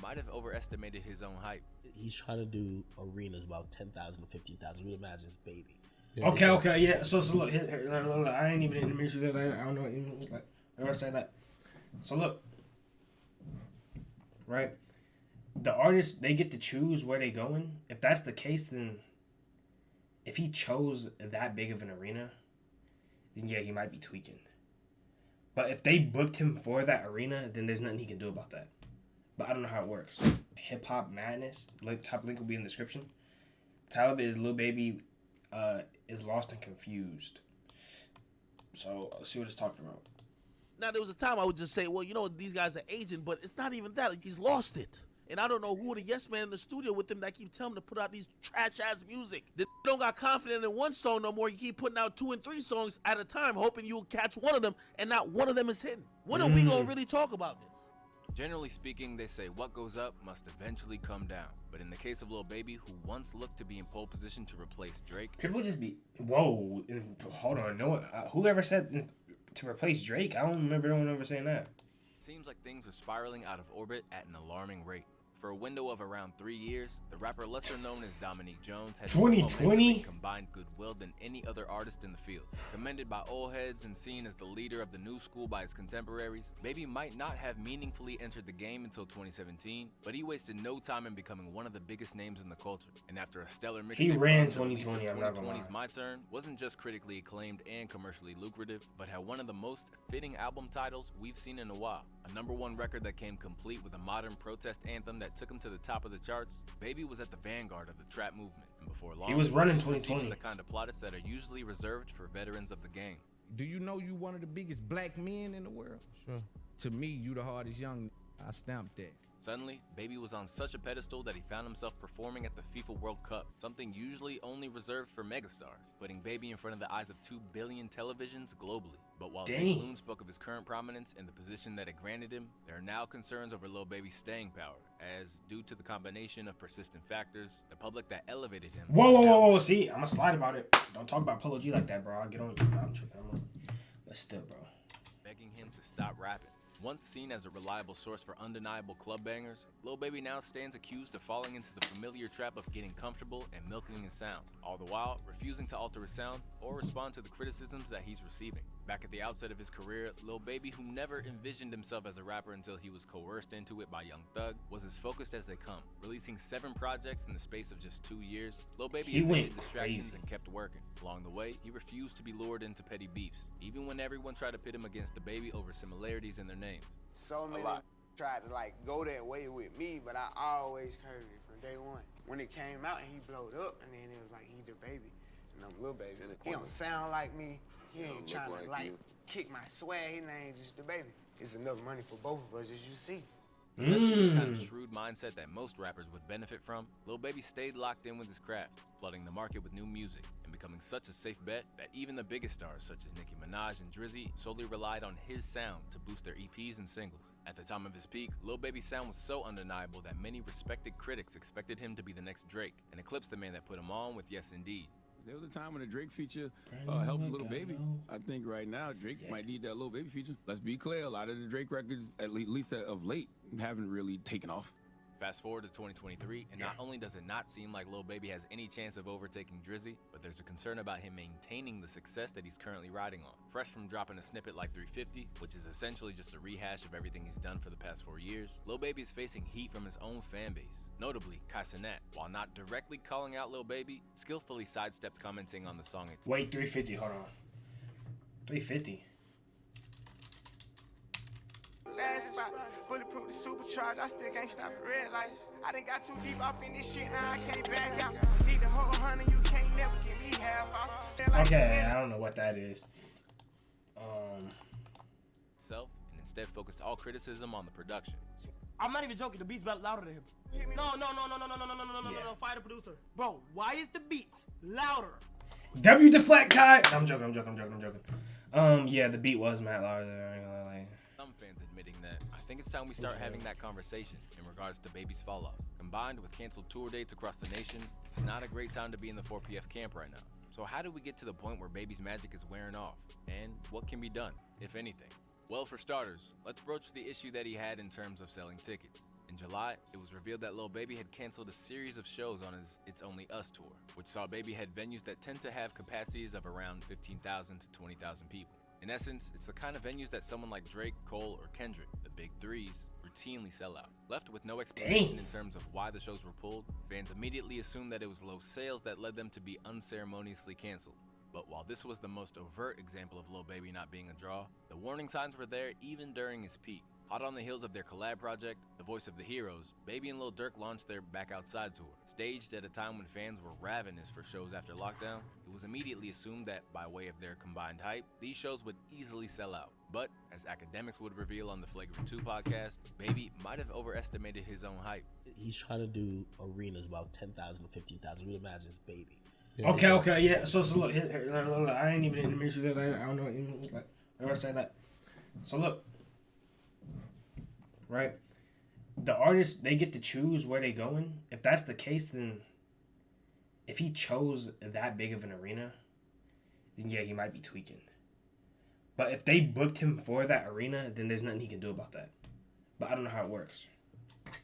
might have overestimated his own hype. He's trying to do arenas about 10,000 to 15,000. You imagine his baby. Yeah, okay, yeah. So look, look, I ain't even in the ministry. I don't know what it like. I understand that. So look, right? The artists, they get to choose where they going. If that's the case, then if he chose that big of an arena, then yeah, he might be tweaking. But if they booked him for that arena, then there's nothing he can do about that. But I don't know how it works. Hip Hop Madness, top link will be in the description. The title of it is Lil Baby is Lost and Confused. So let's see what it's talking about. Now, there was a time I would just say, well, you know, these guys are aging, but it's not even that. Like, he's lost it. And I don't know who the yes man in the studio with him that keep telling him to put out these trash-ass music. They don't got confidence in one song no more. You keep putting out 2 and 3 songs at a time, hoping you'll catch one of them, and not one of them is hitting. When are we going to really talk about this? Generally speaking, they say what goes up must eventually come down. But in the case of Lil Baby, who once looked to be in pole position to replace Drake... People just be... Whoa. Hold on. No, whoever said to replace Drake? I don't remember no one ever saying that. Seems like things are spiraling out of orbit at an alarming rate. For a window of around 3 years, the rapper lesser known as Dominique Jones has 2020 combined goodwill than any other artist in the field. Commended by old heads and seen as the leader of the new school by his contemporaries, Baby might not have meaningfully entered the game until 2017, but he wasted no time in becoming one of the biggest names in the culture. And after a stellar mixtape, he ran 2020. 2020's My Turn wasn't just critically acclaimed and commercially lucrative, but had one of the most fitting album titles we've seen in a while. A #1 record that came complete with a modern protest anthem that took him to the top of the charts. Baby was at the vanguard of the trap movement, and before long, he was running he was 2020. the kind of plaudits that are usually reserved for veterans of the game. Do you know you one of the biggest black men in the world? Sure. To me, you the hardest young. I stamped that. Suddenly, Baby was on such a pedestal that he found himself performing at the FIFA World Cup, something usually only reserved for megastars, putting Baby in front of the eyes of 2 billion televisions globally. But while Big Loon spoke of his current prominence and the position that it granted him, there are now concerns over Lil Baby's staying power, as due to the combination of persistent factors, the public that elevated him... Whoa, see, I'm gonna slide about it. Don't talk about Polo G like that, bro. I'll get on you. I'm tripping. But still, bro. Begging him to stop rapping. Once seen as a reliable source for undeniable club bangers, Lil Baby now stands accused of falling into the familiar trap of getting comfortable and milking his sound, all the while refusing to alter his sound or respond to the criticisms that he's receiving. Back at the outset of his career, Lil Baby, who never envisioned himself as a rapper until he was coerced into it by Young Thug, was as focused as they come, releasing 7 projects in the space of just 2 years. Lil Baby avoided distractions and kept working. Along the way, he refused to be lured into petty beefs, even when everyone tried to pit him against the Baby over similarities in their names. So many tried to like go that way with me, but I always curved it from day one. When it came out and he blowed up, and then it was like he the Baby, and I'm Lil Baby. He don't sound like me. He ain't trying to like kick my swag. His name just the Baby. It's enough money for both of us, as you see. Possessing the kind of shrewd mindset that most rappers would benefit from, Lil Baby stayed locked in with his craft, flooding the market with new music and becoming such a safe bet that even the biggest stars such as Nicki Minaj and Drizzy solely relied on his sound to boost their EPs and singles. At the time of his peak, Lil Baby's sound was so undeniable that many respected critics expected him to be the next Drake and eclipse the man that put him on with Yes Indeed. There was a time when a Drake feature helped Lil Baby. I think right now Drake might need that Lil Baby feature. Let's be clear, a lot of the Drake records, at least of late, haven't really taken off. Fast forward to 2023, and not only does it not seem like Lil Baby has any chance of overtaking Drizzy, but there's a concern about him maintaining the success that he's currently riding on. Fresh from dropping a snippet like 350, which is essentially just a rehash of everything he's done for the past 4 years, Lil Baby is facing heat from his own fan base. Notably, Kai Cenat, while not directly calling out Lil Baby, skillfully sidestepped commenting on the song itself. Wait, 350, hold on. 350. Last spot, bulletproof the supercharged, I still can't stop the red lights. I done got too deep off in this shit, now I can't back out. Need the whole 100, you can't never give me half off. Okay, I don't know what that is. Self, and instead focused all criticism on the production. I'm not even joking, the beat's louder than him. No, fire the producer. Bro, why is the beat louder? W deflect Kai. No, I'm joking. Yeah, the beat was mad louder than Some fans admitting that I think it's time we start having that conversation in regards to Baby's fall off. Combined with canceled tour dates across the nation, it's not a great time to be in the 4PF camp right now. So how do we get to the point where Baby's magic is wearing off? And what can be done, if anything? Well, for starters, let's broach the issue that he had in terms of selling tickets. In July, it was revealed that Lil Baby had canceled a series of shows on his It's Only Us tour, which saw Baby head venues that tend to have capacities of around 15,000 to 20,000 people. In essence, it's the kind of venues that someone like Drake, Cole, or Kendrick, the big threes, routinely sell out. Left with no explanation in terms of why the shows were pulled, fans immediately assumed that it was low sales that led them to be unceremoniously canceled. But while this was the most overt example of Lil Baby not being a draw, the warning signs were there even during his peak. Hot on the heels of their collab project, The Voice of the Heroes, Baby and Lil Durk launched their Back Outside tour. Staged at a time when fans were ravenous for shows after lockdown, it was immediately assumed that, by way of their combined hype, these shows would easily sell out. But, as academics would reveal on the Flagrant 2 podcast, Baby might have overestimated his own hype. He's trying to do arenas about 10,000 to 15,000. You imagine it's Baby. Okay, yeah. So look, here, I ain't even in the midst of that. I don't know. Like, I gotta say that. So look, right? The artists, they get to choose where they going. If that's the case, then if he chose that big of an arena, then yeah, he might be tweaking. But if they booked him for that arena, then there's nothing he can do about that. But I don't know how it works.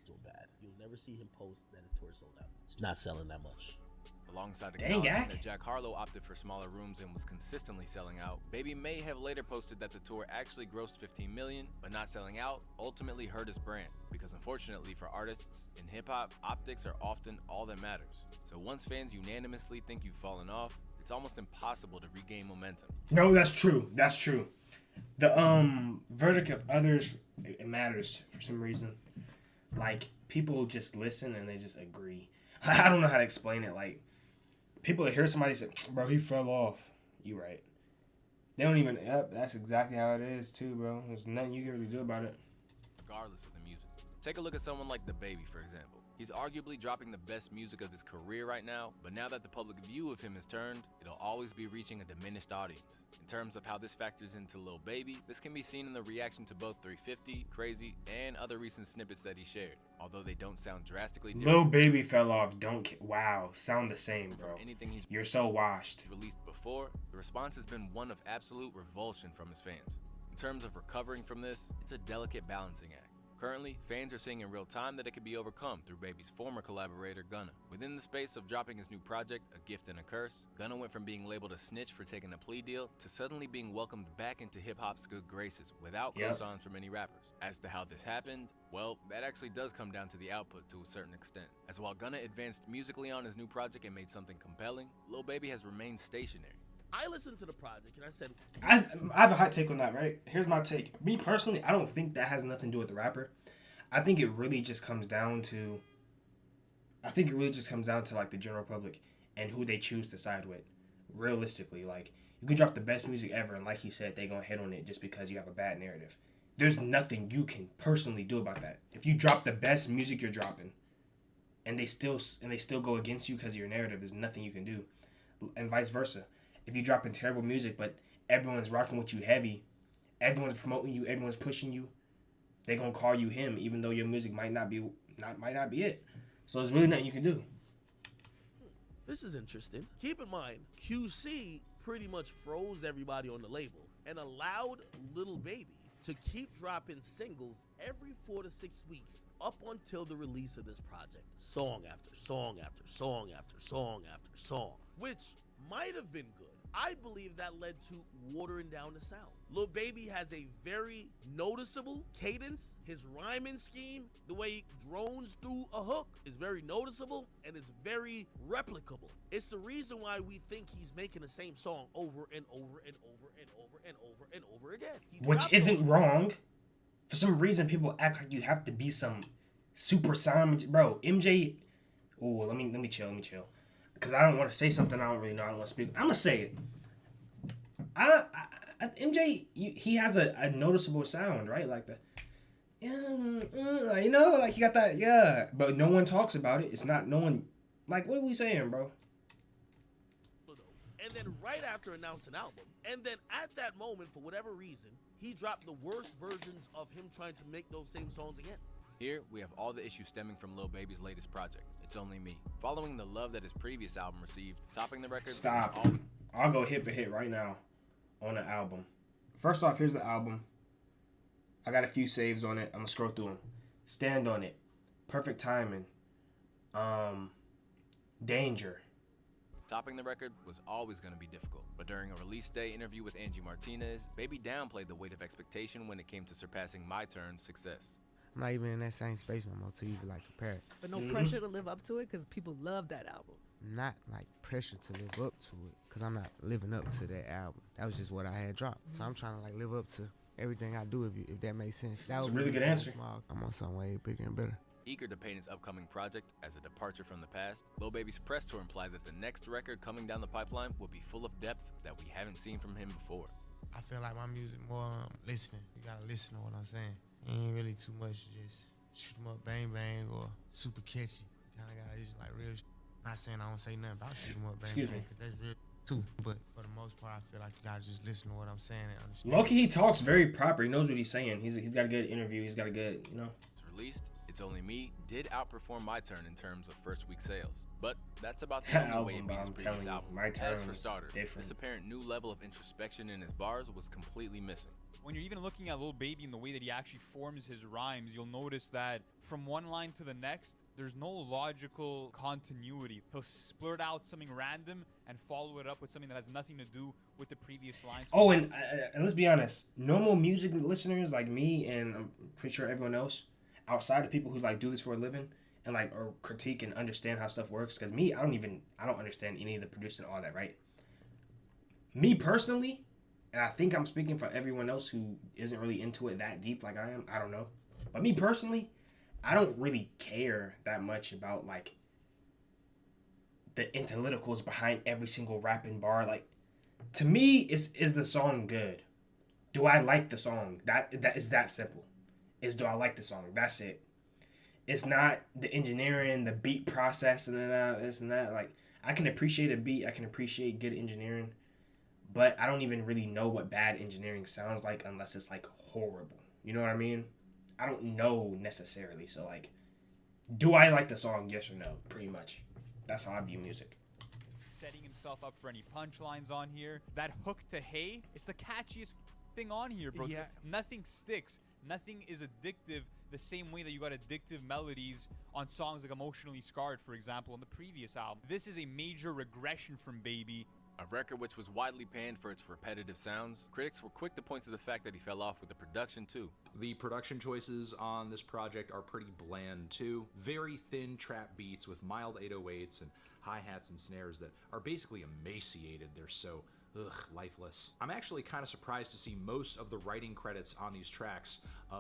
So bad. You'll never see him post that his tour sold out. It's not selling that much. Alongside Dang, acknowledging Yak. that Jack Harlow opted for smaller rooms and was consistently selling out, Baby may have later posted that the tour actually grossed $15 million, but not selling out ultimately hurt his brand, because unfortunately for artists, in hip-hop, optics are often all that matters. So once fans unanimously think you've fallen off, it's almost impossible to regain momentum. No, that's true. That's true. The verdict of others, it matters for some reason. Like, people just listen and they just agree. I don't know how to explain it. Like, people hear somebody say, bro, he fell off. You right. They don't even, yep, that's exactly how it is too, bro. There's nothing you can really do about it. Regardless of the music. Take a look at someone like DaBaby, for example. He's arguably dropping the best music of his career right now, but now that the public view of him has turned, it'll always be reaching a diminished audience. In terms of how this factors into Lil Baby, this can be seen in the reaction to both 350, Crazy, and other recent snippets that he shared. Although they don't sound drastically different. Lil Baby fell off. Wow, sound the same, bro. Anything he's You're so washed. released before, the response has been one of absolute revulsion from his fans. In terms of recovering from this, it's a delicate balancing act. Currently, fans are seeing in real time that it can be overcome through Baby's former collaborator, Gunna. Within the space of dropping his new project, A Gift and a Curse, Gunna went from being labeled a snitch for taking a plea deal to suddenly being welcomed back into hip-hop's good graces without cosigns from any rappers. As to how this happened, well, that actually does come down to the output to a certain extent. As while Gunna advanced musically on his new project and made something compelling, Lil Baby has remained stationary. I listened to the project and I said, I have a hot take on that, right? Here's my take. Me personally, I don't think that has nothing to do with the rapper. I think it really just comes down to like the general public and who they choose to side with. Realistically, like, you can drop the best music ever and like he said, they gonna hit on it just because you have a bad narrative. There's nothing you can personally do about that. If you drop the best music you're dropping and they still go against you because of your narrative, there's nothing you can do. And vice versa. If you dropping terrible music but everyone's rocking with you heavy, everyone's promoting you, everyone's pushing you, they gonna call you him even though your music might not be it. So there's really nothing you can do. this is interesting. Keep in mind, QC pretty much froze everybody on the label and allowed Lil Baby to keep dropping singles every 4 to 6 weeks up until the release of this project. Song after song after song after song after song, which might have been good. I believe that led to watering down the sound. Lil Baby has a very noticeable cadence. His rhyming scheme, the way he drones through a hook, is very noticeable and is very replicable. It's the reason why we think he's making the same song over and over and over and over and over and over again. Which isn't wrong. For some reason, people act like you have to be some super sound. Bro, MJ... Oh, let me chill. Because I don't want to say something I don't really know. I don't want to speak. I'm going to say it. MJ, he has a noticeable sound, right? Like the... like he got that, yeah. But no one talks about it. It's not, no one... Like, what are we saying, bro? And then right after announced an album, and then at that moment, for whatever reason, he dropped the worst versions of him trying to make those same songs again. Here, we have all the issues stemming from Lil Baby's latest project, It's Only Me. Following the love that his previous album received, topping the record... Stop. I'll go hit for hit right now on the album. First off, here's the album. I got a few saves on it. I'm going to scroll through them. Stand on It. Perfect Timing, Danger. Topping the record was always going to be difficult, but during a release day interview with Angie Martinez, Baby downplayed the weight of expectation when it came to surpassing My Turn's success. I'm not even in that same space no more to even like compare it. But no pressure to live up to it because people love that album. Not like pressure to live up to it, because I'm not living up to that album. That was just what I had dropped. So I'm trying to like live up to everything I do, if that makes sense. That's a really good answer. I'm on something way bigger and better. Eager to paint his upcoming project as a departure from the past, Lil Baby's press tour implied that the next record coming down the pipeline will be full of depth that we haven't seen from him before. I feel like my music more listening. You gotta listen to what I'm saying. It ain't really too much just shoot 'em up, bang bang, or super catchy. Kinda gotta use like real shit. Not saying I don't say nothing about shoot 'em up, bang bang, because that's real too. But for the most part, I feel like you gotta just listen to what I'm saying and understand. Loki, he talks very proper. He knows what he's saying. He's got a good interview. He's got a good, It's released. It's Only Me did outperform My Turn in terms of first week sales, but that's about the only way it beat his previous album. As for starters, this apparent new level of introspection in his bars was completely missing. When you're even looking at Lil Baby and the way that he actually forms his rhymes, you'll notice that from one line to the next, there's no logical continuity. He'll splurt out something random and follow it up with something that has nothing to do with the previous lines. Oh, and let's be honest, normal music listeners like me, and I'm pretty sure everyone else, outside of people who like do this for a living and like or critique and understand how stuff works, because me, I don't understand any of the producing, all that, right? Me personally, and I think I'm speaking for everyone else who isn't really into it that deep like I am, I don't know. But me personally, I don't really care that much about like the analyticals behind every single rapping bar. Like, to me, is the song good? Do I like the song? That is that simple. Do I like the song? That's it. It's not the engineering, the beat process, and this and that. Like, I can appreciate a beat. I can appreciate good engineering. But I don't even really know what bad engineering sounds like unless it's, like, horrible. You know what I mean? I don't know necessarily. So, like, do I like the song? Yes or no? Pretty much. That's how I view music. Setting himself up for any punchlines on here. That hook to Hey, it's the catchiest thing on here, bro. Yeah. Nothing sticks. Nothing is addictive the same way that you got addictive melodies on songs like Emotionally Scarred, for example, on the previous album. This is a major regression from Baby. A record which was widely panned for its repetitive sounds, critics were quick to point to the fact that he fell off with the production too. The production choices on this project are pretty bland too. Very thin trap beats with mild 808s and hi-hats and snares that are basically emaciated. They're so lifeless. I'm actually kind of surprised to see most of the writing credits on these tracks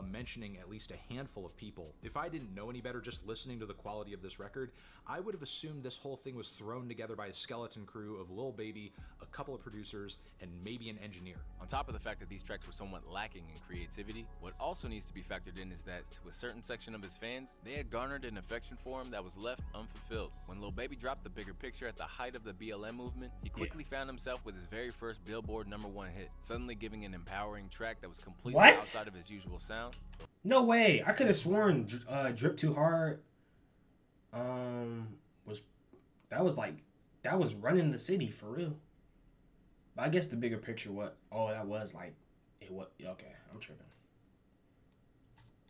mentioning at least a handful of people. If I didn't know any better just listening to the quality of this record, I would have assumed this whole thing was thrown together by a skeleton crew of Lil Baby, a couple of producers, and maybe an engineer. On top of the fact that these tracks were somewhat lacking in creativity, what also needs to be factored in is that to a certain section of his fans, they had garnered an affection for him that was left unfulfilled. When Lil Baby dropped The Bigger Picture at the height of the BLM movement, he quickly found himself with his very first Billboard #1 hit, suddenly giving an empowering track that was completely outside of his usual sound. No way. I could have sworn Drip Too Hard that was running the city for real. But I guess The Bigger Picture, that was like, okay, I'm tripping.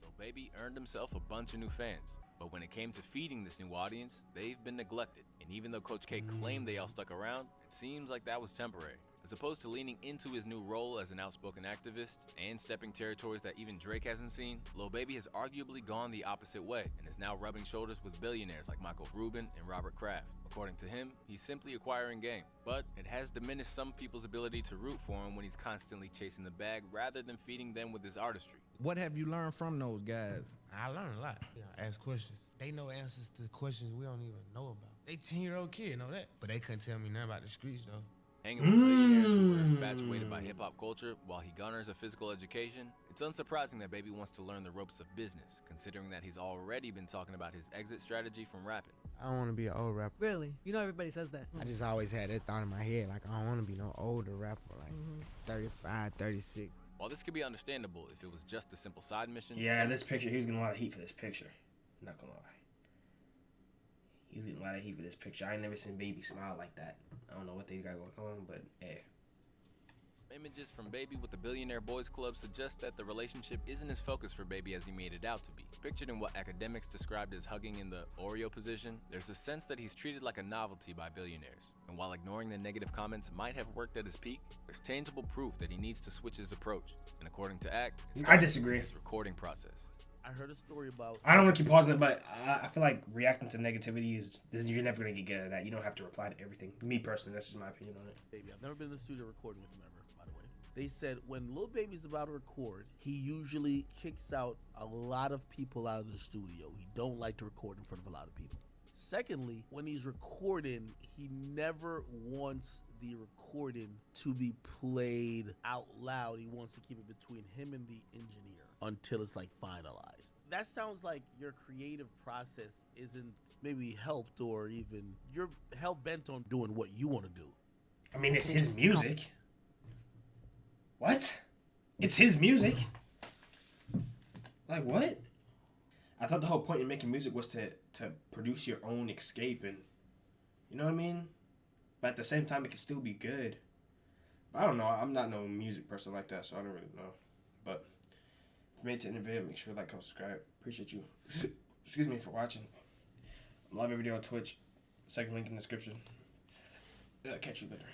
Lil Baby earned himself a bunch of new fans, but when it came to feeding this new audience, they've been neglected. And even though Coach K claimed they all stuck around, it seems like that was temporary. As opposed to leaning into his new role as an outspoken activist and stepping territories that even Drake hasn't seen, Lil Baby has arguably gone the opposite way and is now rubbing shoulders with billionaires like Michael Rubin and Robert Kraft. According to him, he's simply acquiring game, but it has diminished some people's ability to root for him when he's constantly chasing the bag rather than feeding them with his artistry. What have you learned from those guys? I learned a lot. Ask questions. They know answers to questions we don't even know about. They 10-year-old kid know that, but they couldn't tell me nothing about the streets though. Hanging with billionaires who were infatuated by hip-hop culture while he garners a physical education, it's unsurprising that Baby wants to learn the ropes of business, considering that he's already been talking about his exit strategy from rapping. I don't want to be an old rapper. Really? You know everybody says that. I just always had that thought in my head, like I don't want to be no older rapper, like 35, 36. While this could be understandable if it was just a simple side mission. Yeah, this picture, he was getting a lot of heat for this picture. Not gonna lie. He was getting a lot of heat for this picture. I ain't never seen Baby smile like that. I don't know what they got going on, but hey. Images from Baby with the Billionaire Boys Club suggest that the relationship isn't as focused for Baby as he made it out to be. Pictured in what academics described as hugging in the Oreo position, there's a sense that he's treated like a novelty by billionaires. And while ignoring the negative comments might have worked at his peak, there's tangible proof that he needs to switch his approach. And according to Act, I disagree. His recording process. I heard a story about. I don't want to keep pausing it, but I feel like reacting to negativity you're never gonna get good at that. You don't have to reply to everything. Me personally, that's just my opinion on it. Baby, I've never been in the studio recording with him ever, by the way. They said when Lil Baby's about to record, he usually kicks out a lot of people out of the studio. He don't like to record in front of a lot of people. Secondly, when he's recording, he never wants the recording to be played out loud. He wants to keep it between him and the engineer until it's like finalized. That sounds like your creative process isn't maybe helped, or even you're hell bent on doing what you want to do. I mean, it's his music. What? It's his music? Like, what? I thought the whole point in making music was to produce your own escape, and you know what I mean? But at the same time, it can still be good. But I don't know. I'm not no music person like that, so I don't really know. But if you made it to the end of the video, make sure to like, comment, subscribe. Appreciate you. Excuse me for watching. Live every day on Twitch. Second link in the description. Catch you later.